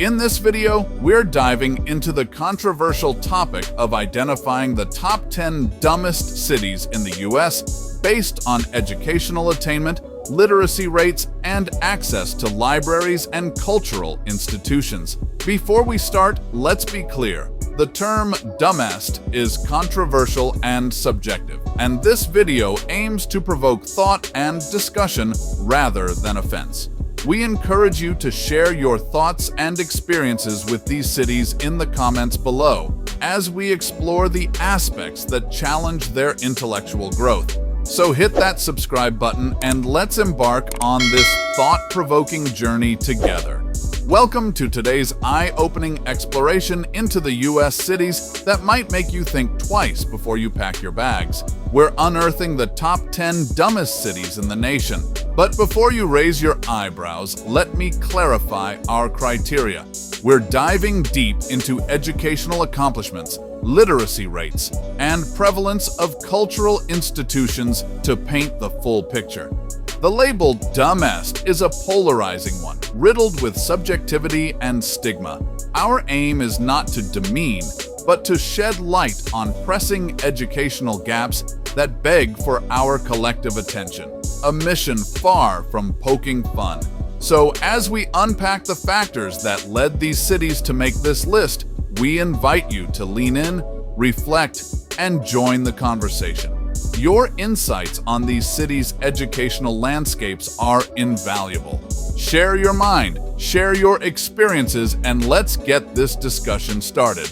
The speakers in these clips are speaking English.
In this video, we're diving into the controversial topic of identifying the top 10 dumbest cities in the US based on educational attainment, literacy rates, and access to libraries and cultural institutions. Before we start, let's be clear. The term dumbest is controversial and subjective, and this video aims to provoke thought and discussion rather than offense. We encourage you to share your thoughts and experiences with these cities in the comments below, as we explore the aspects that challenge their intellectual growth. So hit that subscribe button and let's embark on this thought-provoking journey together. Welcome to today's eye-opening exploration into the US cities that might make you think twice before you pack your bags. We're unearthing the top 10 dumbest cities in the nation. But before you raise your eyebrows, let me clarify our criteria. We're diving deep into educational accomplishments, literacy rates, and prevalence of cultural institutions to paint the full picture. The label dumbest is a polarizing one, riddled with subjectivity and stigma. Our aim is not to demean, but to shed light on pressing educational gaps that beg for our collective attention, a mission far from poking fun. So as we unpack the factors that led these cities to make this list, we invite you to lean in, reflect, and join the conversation. Your insights on these cities' educational landscapes are invaluable. Share your mind, share your experiences, and let's get this discussion started.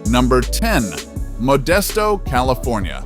Number 10. Modesto, California.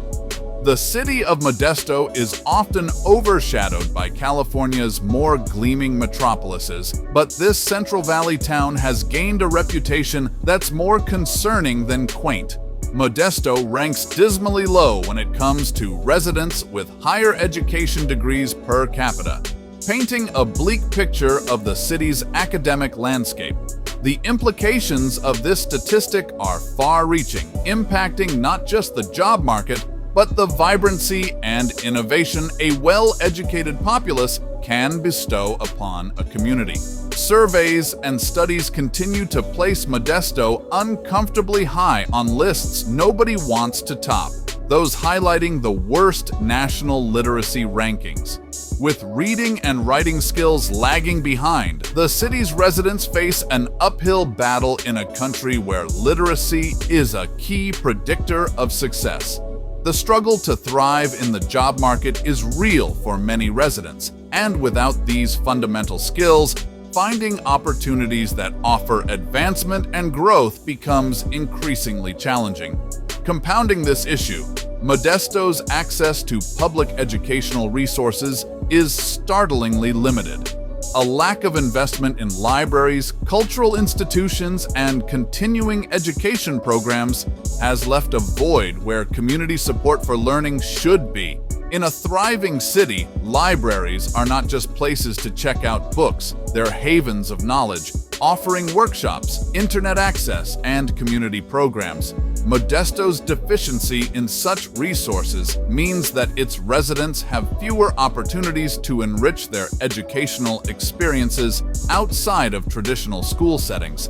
The city of Modesto is often overshadowed by California's more gleaming metropolises, but this Central Valley town has gained a reputation that's more concerning than quaint. Modesto ranks dismally low when it comes to residents with higher education degrees per capita, painting a bleak picture of the city's academic landscape. The implications of this statistic are far-reaching, impacting not just the job market, but the vibrancy and innovation a well-educated populace can bestow upon a community. Surveys and studies continue to place Modesto uncomfortably high on lists nobody wants to top, those highlighting the worst national literacy rankings. With reading and writing skills lagging behind, the city's residents face an uphill battle in a country where literacy is a key predictor of success. The struggle to thrive in the job market is real for many residents, and without these fundamental skills, finding opportunities that offer advancement and growth becomes increasingly challenging. Compounding this issue, Modesto's access to public educational resources is startlingly limited. A lack of investment in libraries, cultural institutions, and continuing education programs has left a void where community support for learning should be. In a thriving city, libraries are not just places to check out books, they're havens of knowledge, offering workshops, internet access, and community programs. Modesto's deficiency in such resources means that its residents have fewer opportunities to enrich their educational experiences outside of traditional school settings.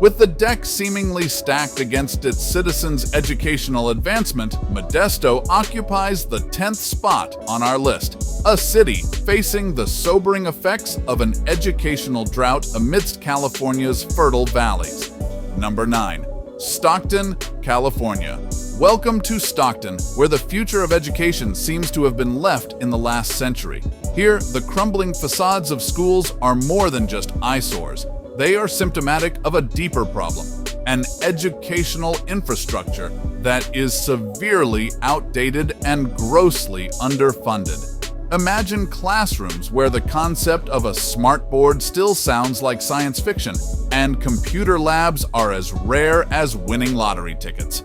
With the deck seemingly stacked against its citizens' educational advancement, Modesto occupies the 10th spot on our list, a city facing the sobering effects of an educational drought amidst California's fertile valleys. Number 9. Stockton, California. Welcome to Stockton, where the future of education seems to have been left in the last century. Here, the crumbling facades of schools are more than just eyesores. They are symptomatic of a deeper problem, an educational infrastructure that is severely outdated and grossly underfunded. Imagine classrooms where the concept of a smartboard still sounds like science fiction, and computer labs are as rare as winning lottery tickets.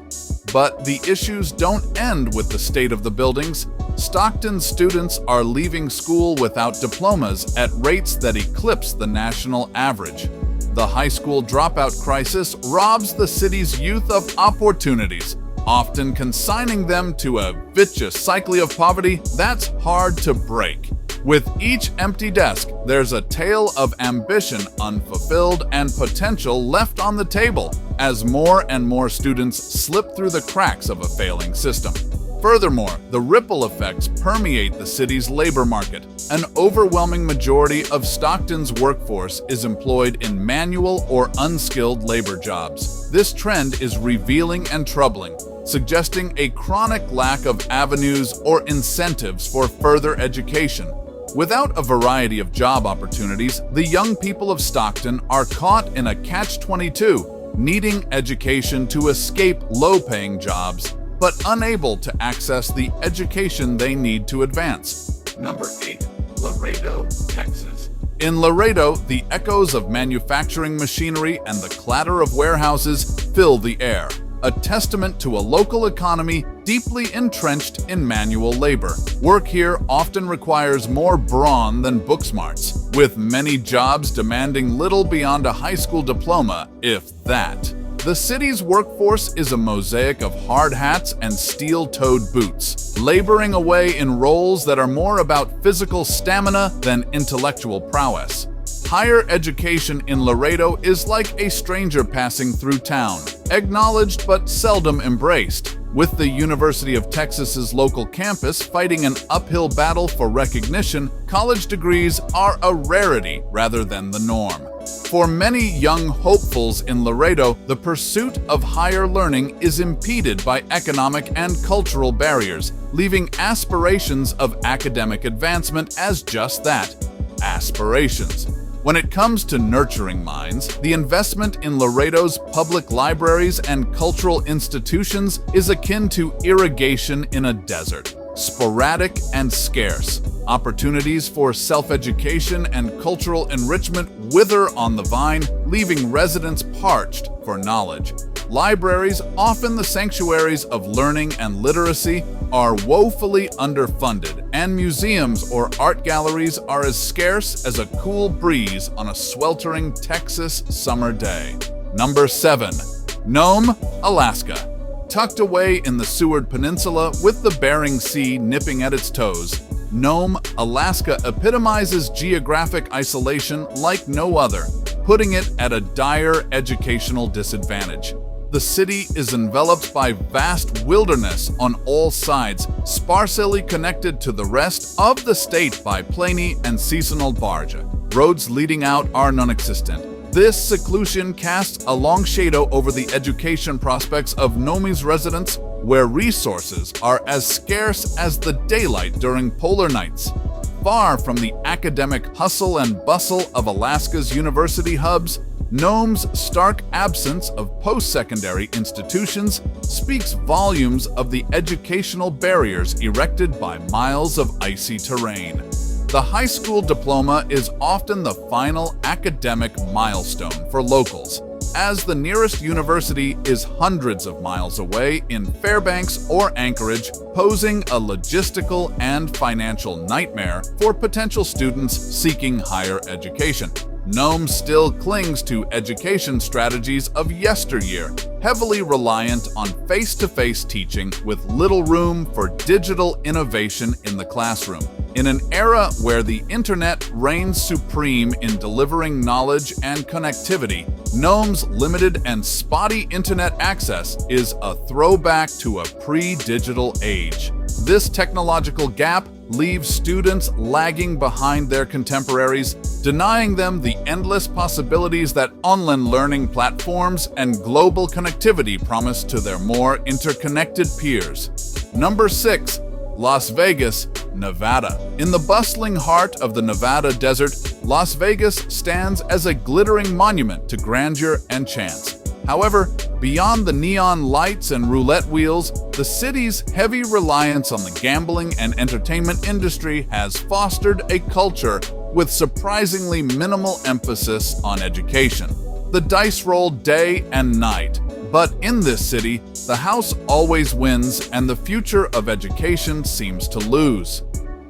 But the issues don't end with the state of the buildings. Stockton students are leaving school without diplomas at rates that eclipse the national average. The high school dropout crisis robs the city's youth of opportunities, often consigning them to a vicious cycle of poverty that's hard to break. With each empty desk, there's a tale of ambition unfulfilled and potential left on the table as more and more students slip through the cracks of a failing system. Furthermore, the ripple effects permeate the city's labor market. An overwhelming majority of Stockton's workforce is employed in manual or unskilled labor jobs. This trend is revealing and troubling, suggesting a chronic lack of avenues or incentives for further education. Without a variety of job opportunities, the young people of Stockton are caught in a catch-22, needing education to escape low-paying jobs, but unable to access the education they need to advance. Number 8. Laredo, Texas. In Laredo, the echoes of manufacturing machinery and the clatter of warehouses fill the air, a testament to a local economy deeply entrenched in manual labor. Work here often requires more brawn than book smarts, with many jobs demanding little beyond a high school diploma, if that. The city's workforce is a mosaic of hard hats and steel-toed boots, laboring away in roles that are more about physical stamina than intellectual prowess. Higher education in Laredo is like a stranger passing through town, acknowledged but seldom embraced, with the University of Texas's local campus fighting an uphill battle for recognition. College degrees are a rarity rather than the norm. For many young hopefuls in Laredo, the pursuit of higher learning is impeded by economic and cultural barriers, leaving aspirations of academic advancement as just that, aspirations. When it comes to nurturing minds, the investment in Laredo's public libraries and cultural institutions is akin to irrigation in a desert, sporadic and scarce. Opportunities for self-education and cultural enrichment wither on the vine, leaving residents parched for knowledge. Libraries, often the sanctuaries of learning and literacy, are woefully underfunded, and museums or art galleries are as scarce as a cool breeze on a sweltering Texas summer day. Number 7. Nome, Alaska. Tucked away in the Seward Peninsula with the Bering Sea nipping at its toes, Nome, Alaska epitomizes geographic isolation like no other, putting it at a dire educational disadvantage. The city is enveloped by vast wilderness on all sides, sparsely connected to the rest of the state by plainy and seasonal barge. Roads leading out are non-existent. This seclusion casts a long shadow over the education prospects of Nome's residents, where resources are as scarce as the daylight during polar nights. Far from the academic hustle and bustle of Alaska's university hubs, Nome's stark absence of post-secondary institutions speaks volumes of the educational barriers erected by miles of icy terrain. The high school diploma is often the final academic milestone for locals, as the nearest university is hundreds of miles away in Fairbanks or Anchorage, posing a logistical and financial nightmare for potential students seeking higher education. Nome still clings to education strategies of yesteryear, heavily reliant on face-to-face teaching with little room for digital innovation in the classroom. In an era where the internet reigns supreme in delivering knowledge and connectivity, Nome's limited and spotty internet access is a throwback to a pre-digital age. This technological gap leaves students lagging behind their contemporaries, denying them the endless possibilities that online learning platforms and global connectivity promise to their more interconnected peers. Number 6. Las Vegas, Nevada. In the bustling heart of the Nevada desert, Las Vegas stands as a glittering monument to grandeur and chance. However, beyond the neon lights and roulette wheels, the city's heavy reliance on the gambling and entertainment industry has fostered a culture with surprisingly minimal emphasis on education. The dice roll day and night, but in this city, the house always wins and the future of education seems to lose.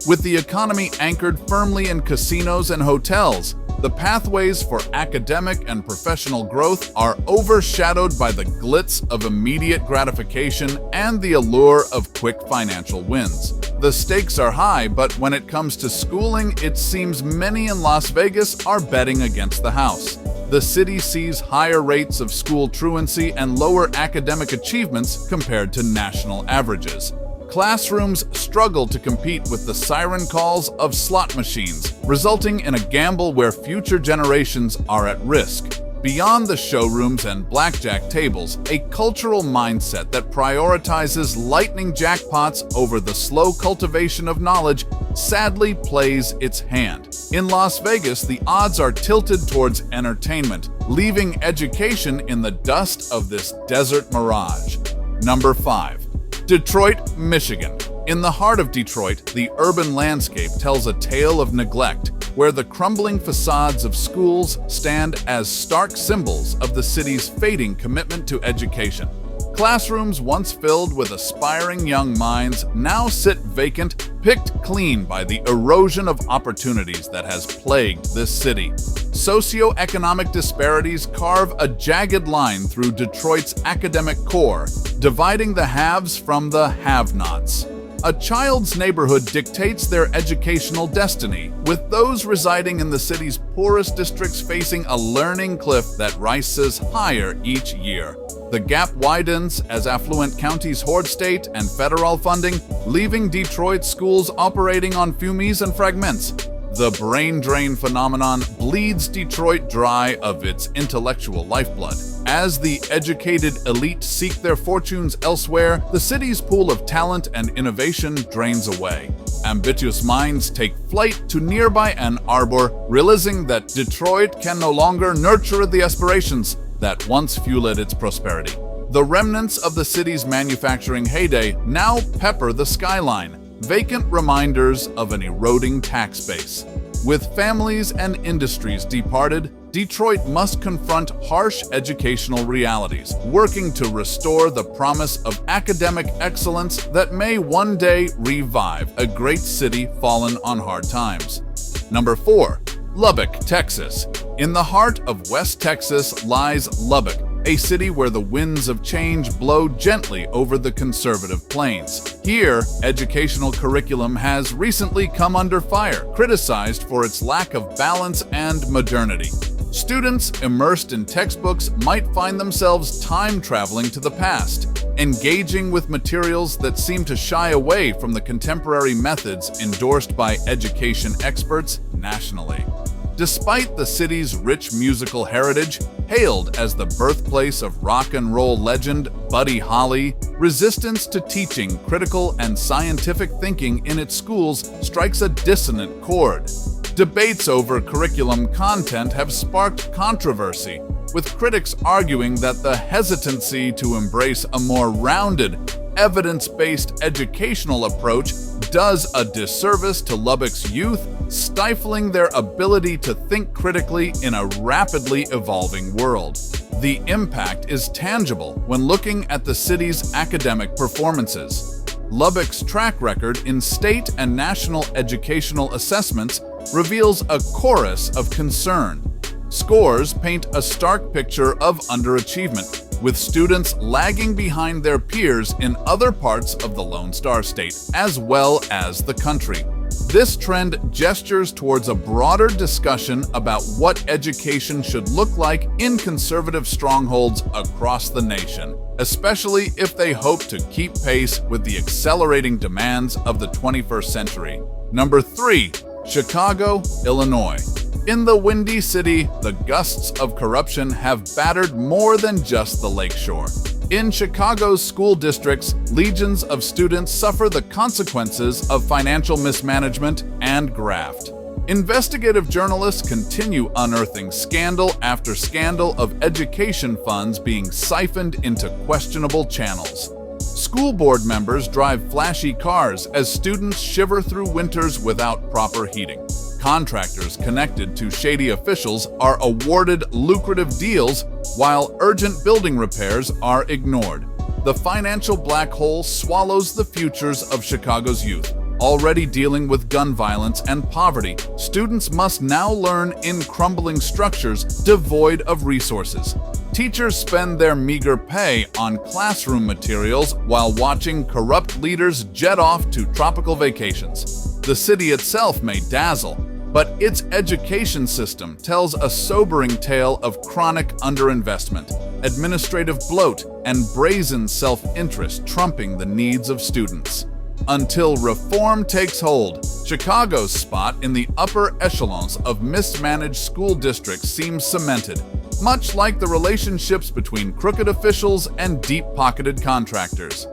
With the economy anchored firmly in casinos and hotels, the pathways for academic and professional growth are overshadowed by the glitz of immediate gratification and the allure of quick financial wins. The stakes are high, but when it comes to schooling, it seems many in Las Vegas are betting against the house. The city sees higher rates of school truancy and lower academic achievements compared to national averages. Classrooms struggle to compete with the siren calls of slot machines, resulting in a gamble where future generations are at risk. Beyond the showrooms and blackjack tables, a cultural mindset that prioritizes lightning jackpots over the slow cultivation of knowledge sadly plays its hand. In Las Vegas, the odds are tilted towards entertainment, leaving education in the dust of this desert mirage. Number 5. Detroit, Michigan. In the heart of Detroit, the urban landscape tells a tale of neglect, where the crumbling facades of schools stand as stark symbols of the city's fading commitment to education. Classrooms once filled with aspiring young minds now sit vacant, picked clean by the erosion of opportunities that has plagued this city. Socioeconomic disparities carve a jagged line through Detroit's academic core, dividing the haves from the have-nots. A child's neighborhood dictates their educational destiny, with those residing in the city's poorest districts facing a learning cliff that rises higher each year. The gap widens as affluent counties hoard state and federal funding, leaving Detroit schools operating on fumes and fragments. The brain drain phenomenon bleeds Detroit dry of its intellectual lifeblood. As the educated elite seek their fortunes elsewhere, the city's pool of talent and innovation drains away. Ambitious minds take flight to nearby Ann Arbor, realizing that Detroit can no longer nurture the aspirations that once fueled its prosperity. The remnants of the city's manufacturing heyday now pepper the skyline, vacant reminders of an eroding tax base. With families and industries departed, Detroit must confront harsh educational realities, working to restore the promise of academic excellence that may one day revive a great city fallen on hard times. Number 4. Lubbock, Texas. In the heart of West Texas lies Lubbock, a city where the winds of change blow gently over the conservative plains. Here, educational curriculum has recently come under fire, criticized for its lack of balance and modernity. Students immersed in textbooks might find themselves time-traveling to the past, engaging with materials that seem to shy away from the contemporary methods endorsed by education experts nationally. Despite the city's rich musical heritage, hailed as the birthplace of rock and roll legend Buddy Holly, resistance to teaching critical and scientific thinking in its schools strikes a dissonant chord. Debates over curriculum content have sparked controversy, with critics arguing that the hesitancy to embrace a more rounded, evidence-based educational approach does a disservice to Lubbock's youth, stifling their ability to think critically in a rapidly evolving world. The impact is tangible when looking at the city's academic performances. Lubbock's track record in state and national educational assessments reveals a chorus of concern. Scores paint a stark picture of underachievement, with students lagging behind their peers in other parts of the Lone Star State, as well as the country. This trend gestures towards a broader discussion about what education should look like in conservative strongholds across the nation, especially if they hope to keep pace with the accelerating demands of the 21st century. Number 3. Chicago, Illinois. In the Windy City, the gusts of corruption have battered more than just the lakeshore. In Chicago's school districts, legions of students suffer the consequences of financial mismanagement and graft. Investigative journalists continue unearthing scandal after scandal of education funds being siphoned into questionable channels. School board members drive flashy cars as students shiver through winters without proper heating. Contractors connected to shady officials are awarded lucrative deals, while urgent building repairs are ignored. The financial black hole swallows the futures of Chicago's youth, Already dealing with gun violence and poverty, students must now learn in crumbling structures devoid of resources. Teachers spend their meager pay on classroom materials while watching corrupt leaders jet off to tropical vacations. The city itself may dazzle, but its education system tells a sobering tale of chronic underinvestment, administrative bloat, and brazen self-interest trumping the needs of students. Until reform takes hold, Chicago's spot in the upper echelons of mismanaged school districts seems cemented, much like the relationships between crooked officials and deep-pocketed contractors.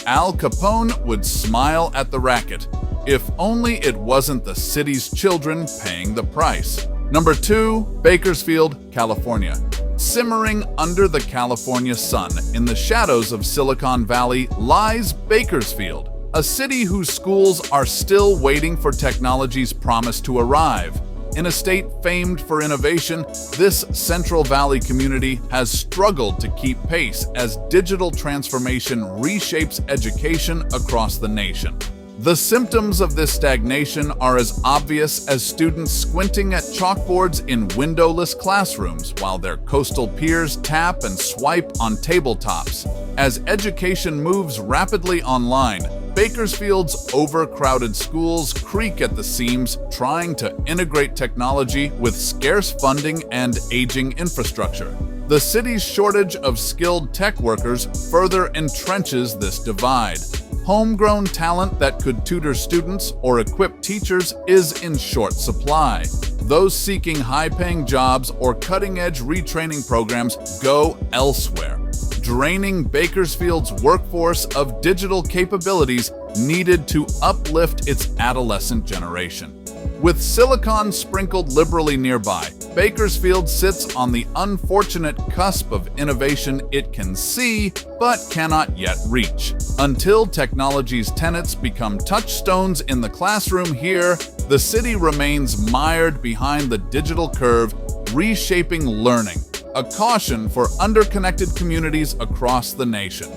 Al Capone would smile at the racket, if only it wasn't the city's children paying the price. Number 2, Bakersfield, California. Simmering under the California sun in the shadows of Silicon Valley lies Bakersfield, a city whose schools are still waiting for technology's promise to arrive. In a state famed for innovation, this Central Valley community has struggled to keep pace as digital transformation reshapes education across the nation. The symptoms of this stagnation are as obvious as students squinting at chalkboards in windowless classrooms while their coastal peers tap and swipe on tabletops. As education moves rapidly online, Bakersfield's overcrowded schools creak at the seams, trying to integrate technology with scarce funding and aging infrastructure. The city's shortage of skilled tech workers further entrenches this divide. Homegrown talent that could tutor students or equip teachers is in short supply. Those seeking high-paying jobs or cutting-edge retraining programs go elsewhere, draining Bakersfield's workforce of digital capabilities needed to uplift its adolescent generation. With silicon sprinkled liberally nearby, Bakersfield sits on the unfortunate cusp of innovation it can see but cannot yet reach. Until technology's tenets become touchstones in the classroom here, the city remains mired behind the digital curve, reshaping learning, a caution for underconnected communities across the nation.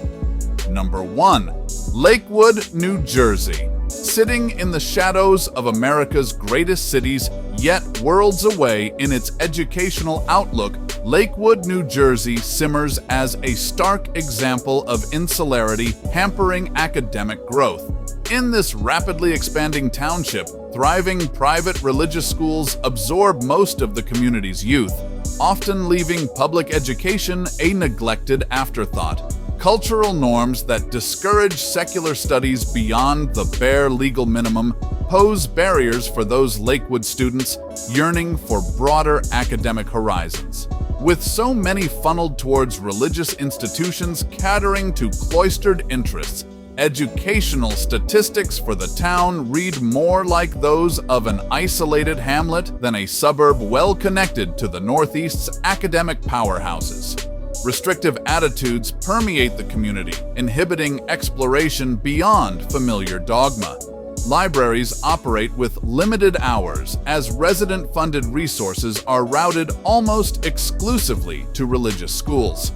Number 1. Lakewood, New Jersey. Sitting in the shadows of America's greatest cities, yet worlds away in its educational outlook, Lakewood, New Jersey simmers as a stark example of insularity hampering academic growth. In this rapidly expanding township, thriving private religious schools absorb most of the community's youth, often leaving public education a neglected afterthought. Cultural norms that discourage secular studies beyond the bare legal minimum pose barriers for those Lakewood students yearning for broader academic horizons. With so many funneled towards religious institutions catering to cloistered interests, educational statistics for the town read more like those of an isolated hamlet than a suburb well connected to the Northeast's academic powerhouses. Restrictive attitudes permeate the community, inhibiting exploration beyond familiar dogma. Libraries operate with limited hours as resident-funded resources are routed almost exclusively to religious schools.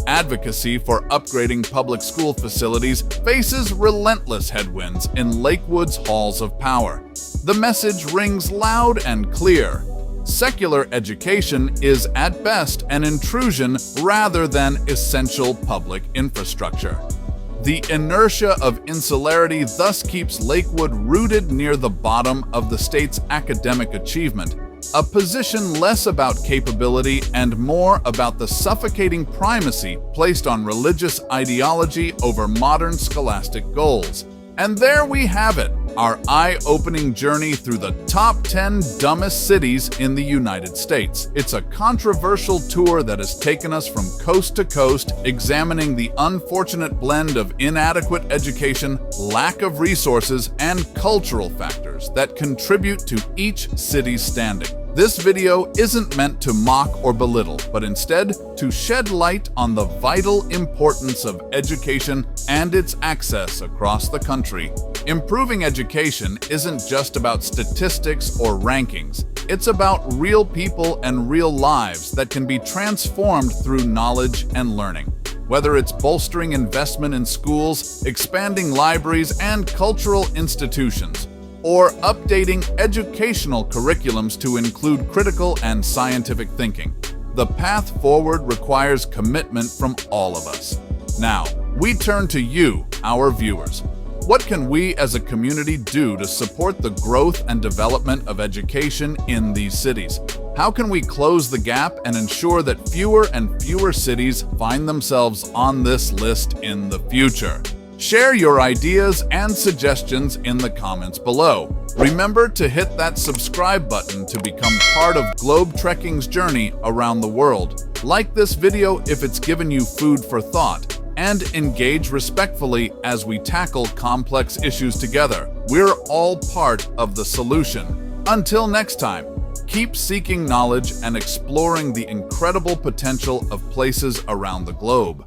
Advocacy for upgrading public school facilities faces relentless headwinds in Lakewood's halls of power. The message rings loud and clear. Secular education is at best an intrusion rather than essential public infrastructure. The inertia of insularity thus keeps Lakewood rooted near the bottom of the state's academic achievement, a position less about capability and more about the suffocating primacy placed on religious ideology over modern scholastic goals. And there we have it, our eye-opening journey through the top 10 dumbest cities in the United States. It's a controversial tour that has taken us from coast to coast, examining the unfortunate blend of inadequate education, lack of resources, and cultural factors that contribute to each city's standing. This video isn't meant to mock or belittle, but instead to shed light on the vital importance of education and its access across the country. Improving education isn't just about statistics or rankings. It's about real people and real lives that can be transformed through knowledge and learning. Whether it's bolstering investment in schools, expanding libraries and cultural institutions, or updating educational curriculums to include critical and scientific thinking, the path forward requires commitment from all of us. Now, we turn to you, our viewers. What can we as a community do to support the growth and development of education in these cities? How can we close the gap and ensure that fewer and fewer cities find themselves on this list in the future? Share your ideas and suggestions in the comments below. Remember to hit that subscribe button to become part of Globe Trekking's journey around the world. Like this video if it's given you food for thought, and engage respectfully as we tackle complex issues together. We're all part of the solution. Until next time, keep seeking knowledge and exploring the incredible potential of places around the globe.